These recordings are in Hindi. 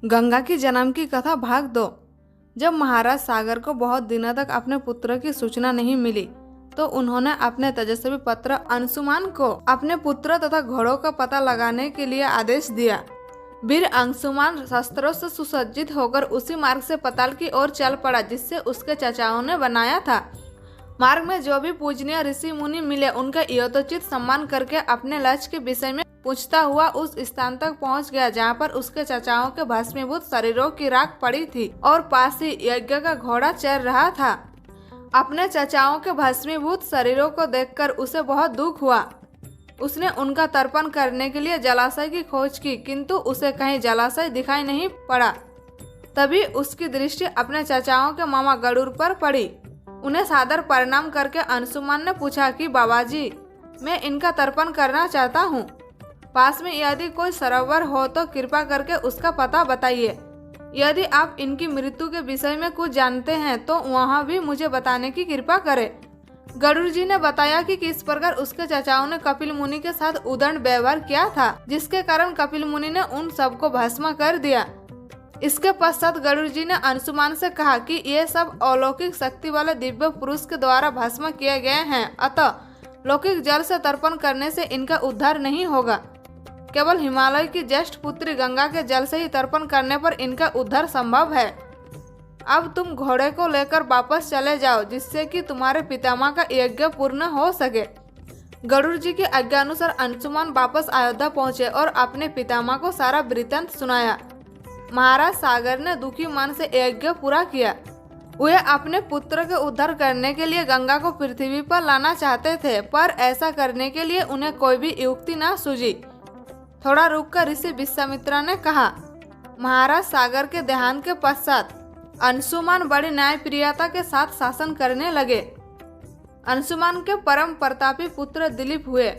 गंगा की जन्म की कथा भाग 2। जब महाराज सागर को बहुत दिनों तक अपने पुत्र की सूचना नहीं मिली तो उन्होंने अपने तेजस्वी पुत्र अंशुमान को अपने पुत्र तथा घोड़ों का पता लगाने के लिए आदेश दिया। वीर अंशुमान शस्त्रों से सुसज्जित होकर उसी मार्ग से पताल की ओर चल पड़ा जिससे उसके चाचाओं ने बनाया था। मार्ग में जो भी पूजनीय ऋषि मुनि मिले उनका यथोचित सम्मान करके अपने लक्ष्य के विषय में पूछता हुआ उस स्थान तक पहुंच गया जहां पर उसके चाचाओं के भस्मीभूत शरीरों की राख पड़ी थी और पास ही यज्ञ का घोड़ा चल रहा था। अपने चाचाओं के भस्मीभूत शरीरों को देखकर उसे बहुत दुख हुआ। उसने उनका तर्पण करने के लिए जलाशय की खोज की किंतु उसे कहीं जलाशय दिखाई नहीं पड़ा। तभी उसकी दृष्टि अपने चाचाओं के मामा गरुड़ पर पड़ी। उन्हें सादर प्रणाम करके अंशुमान ने पूछा कि बाबाजी, मैं इनका तर्पण करना चाहता हूँ। पास में यदि कोई सरोवर हो तो कृपा करके उसका पता बताइए। यदि आप इनकी मृत्यु के विषय में कुछ जानते हैं तो वहाँ भी मुझे बताने की कृपा करें। गरुड़ जी ने बताया कि किस प्रकार उसके चाचाओं ने कपिल मुनि के साथ उदंड व्यवहार किया था जिसके कारण कपिल मुनि ने उन सबको भस्म कर दिया। इसके पश्चात गरुड़ जी ने अंशुमान से कहा कि ये सब अलौकिक शक्ति वाले दिव्य पुरुष के द्वारा भस्म किए गए हैं, अतः लौकिक जल से तर्पण करने से इनका उद्धार नहीं होगा। केवल हिमालय की ज्येष्ठ पुत्री गंगा के जल से ही तर्पण करने पर इनका उद्धार संभव है। अब तुम घोड़े को लेकर वापस चले जाओ जिससे कि तुम्हारे पितामह का यज्ञ पूर्ण हो सके। गरुड़ जी की आज्ञा अनुसार अंशुमान वापस अयोध्या पहुंचे और अपने पितामह को सारा वृत्तांत सुनाया। महाराज सागर ने दुखी मन से यज्ञ पूरा किया। वे अपने पुत्र के उद्धार करने के लिए गंगा को पृथ्वी पर लाना चाहते थे पर ऐसा करने के लिए उन्हें कोई भी युक्ति न सूझी। थोड़ा रुककर ऋषि विश्वामित्र ने कहा, महाराज सागर के देहांत के पश्चात अंशुमान बड़ी न्यायप्रियता के साथ शासन करने लगे। अंशुमान के परम प्रतापी पुत्र दिलीप हुए।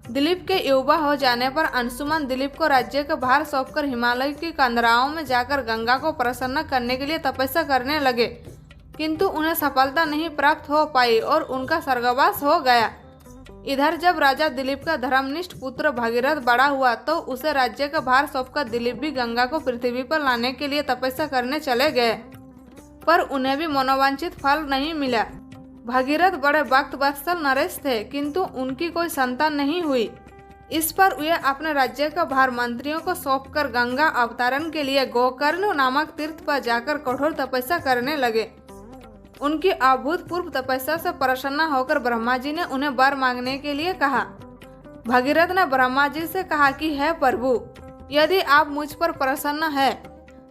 दिलीप के युवा हो जाने पर अंशुमान दिलीप को राज्य का भार सौंपकर हिमालय की कंदराओं में जाकर गंगा को प्रसन्न करने के लिए तपस्या करने लगे किंतु उन्हें सफलता नहीं प्राप्त हो पाई और उनका स्वर्गवास हो गया। इधर जब राजा दिलीप का धर्मनिष्ठ पुत्र भगीरथ बड़ा हुआ तो उसे राज्य का भार सौंपकर दिलीप भी गंगा को पृथ्वी पर लाने के लिए तपस्या करने चले गए पर उन्हें भी मनोवांछित फल नहीं मिला। भगीरथ बड़े भक्त वत्सल नरेश थे किंतु उनकी कोई संतान नहीं हुई। इस पर वे अपने राज्य का भार मंत्रियों को सौंपकर गंगा अवतरण के लिए गोकर्ण नामक तीर्थ पर जाकर कठोर तपस्या करने लगे। उनकी अभूतपूर्व तपस्या से प्रसन्न होकर ब्रह्मा जी ने उन्हें वर मांगने के लिए कहा। भगीरथ ने ब्रह्मा जी से कहा कि हे प्रभु, यदि आप मुझ पर प्रसन्न है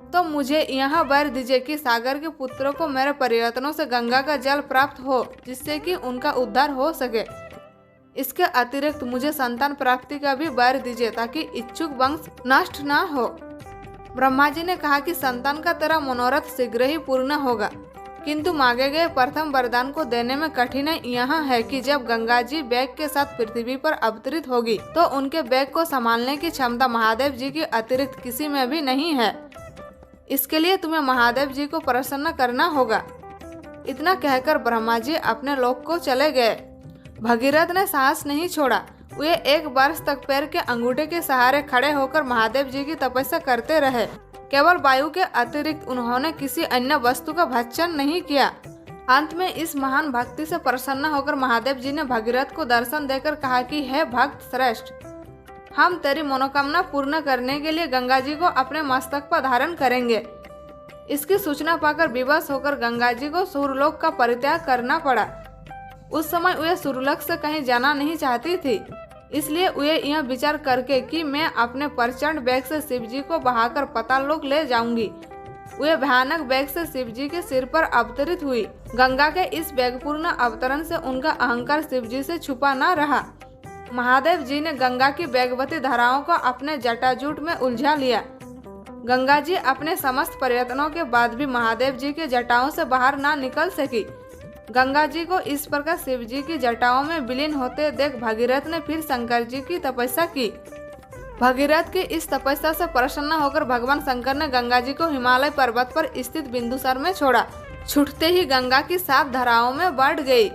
तो मुझे यह वर दीजिए कि सागर के पुत्रों को मेरे प्रयत्नों से गंगा का जल प्राप्त हो जिससे कि उनका उद्धार हो सके। इसके अतिरिक्त मुझे संतान प्राप्ति का भी वर दीजिए ताकि इच्छुक वंश नष्ट न हो। ब्रह्मा जी ने कहा कि संतान का तेरा मनोरथ शीघ्र ही पूर्ण होगा किंतु मांगे गए प्रथम वरदान को देने में कठिनाई यह है कि जब गंगा जी बैग के साथ पृथ्वी पर अवतरित होगी तो उनके बैग को संभालने की क्षमता महादेव जी के अतिरिक्त किसी में भी नहीं है। इसके लिए तुम्हें महादेव जी को प्रसन्न करना होगा। इतना कहकर ब्रह्मा जी अपने लोक को चले गए। भगीरथ ने साहस नहीं छोड़ा। वे 1 वर्ष तक पैर के अंगूठे के सहारे खड़े होकर महादेव जी की तपस्या करते रहे। केवल वायु के अतिरिक्त उन्होंने किसी अन्य वस्तु का भक्षण नहीं किया। अंत में इस महान भक्ति से प्रसन्न होकर महादेव जी ने भगीरथ को दर्शन देकर कहा कि हे भक्त श्रेष्ठ, हम तेरी मनोकामना पूर्ण करने के लिए गंगा जी को अपने मस्तक पर धारण करेंगे। इसकी सूचना पाकर विवश होकर गंगा जी को सूर्यलोक का परित्याग करना पड़ा। उस समय वे सूर्यलोक से कहीं जाना नहीं चाहती थी, इसलिए वे यह विचार करके कि मैं अपने प्रचंड वेग से शिव जी को बहाकर पाताललोक ले जाऊंगी, वे भयानक वेग से शिव जी के सिर पर अवतरित हुई। गंगा के इस वेगपूर्ण अवतरण से उनका अहंकार शिव जी से छुपा न रहा। महादेव जी ने गंगा की वेगवती धाराओं को अपने जटाजूट में उलझा लिया। गंगा जी अपने समस्त प्रयत्नों के बाद भी महादेव जी के जटाओं से बाहर ना निकल सकी। गंगा जी को इस प्रकार शिव जी की जटाओं में विलीन होते देख भगीरथ ने फिर शंकर जी की तपस्या की। भगीरथ की इस तपस्या से प्रसन्न होकर भगवान शंकर ने गंगा जी को हिमालय पर्वत पर स्थित बिंदुसर में छोड़ा। छूटते ही गंगा की 7 धाराओं में बढ़ गई।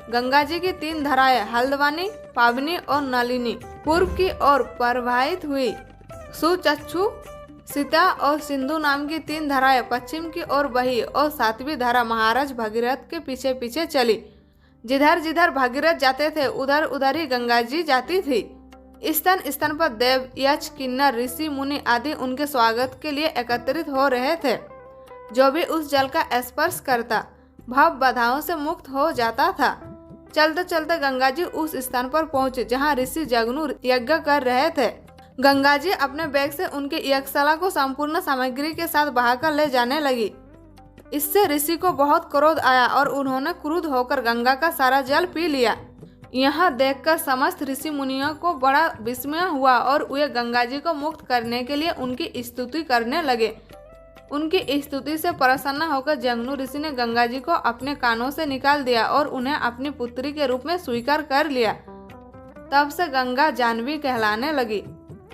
गंगा जी की 3 धाराएं हल्द्वानी, पावनी और नलिनी पूर्व की ओर प्रवाहित हुई। सुचक्षु सीता और सिंधु नाम की 3 धाराएं पश्चिम की ओर बही और 7वीं धारा महाराज भगीरथ के पीछे पीछे चली। जिधर जिधर भगीरथ जाते थे उधर उधर ही गंगा जी जाती थी। स्थान स्थान पर देव, यक्ष, किन्नर, ऋषि, मुनि आदि उनके स्वागत के लिए एकत्रित हो रहे थे। जो भी उस जल का स्पर्श करता भाव बाधाओं से मुक्त हो जाता था। चलते चलते गंगा जी उस स्थान पर पहुंचे जहां ऋषि जगनु यज्ञ कर रहे थे। गंगा जी अपने बैग से उनके यज्ञशाला को संपूर्ण सामग्री के साथ बहाकर ले जाने लगी। इससे ऋषि को बहुत क्रोध आया और उन्होंने क्रुद्ध होकर गंगा का सारा जल पी लिया। यह देखकर समस्त ऋषि मुनियों को बड़ा विस्मय हुआ और वे गंगा जी को मुक्त करने के लिए उनकी स्तुति करने लगे। उनकी स्तुति से प्रसन्न होकर जगनु ऋषि ने गंगा जी को अपने कानों से निकाल दिया और उन्हें अपनी पुत्री के रूप में स्वीकार कर लिया। तब से गंगा जाह्नवी कहलाने लगी।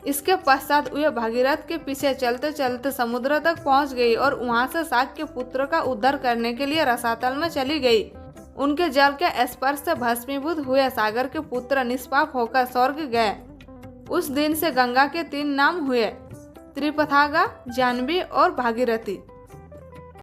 इसके पश्चात वे भगीरथ के पीछे चलते चलते समुद्र तक पहुंच गई और वहां से शाक के पुत्र का उद्धार करने के लिए रसातल में चली गई। उनके जल के स्पर्श से भस्मीभूत हुए सागर के पुत्र निष्पाप होकर स्वर्ग गए। उस दिन से गंगा के 3 नाम हुए, त्रिपथागा, जाह्नवी और भागीरथी।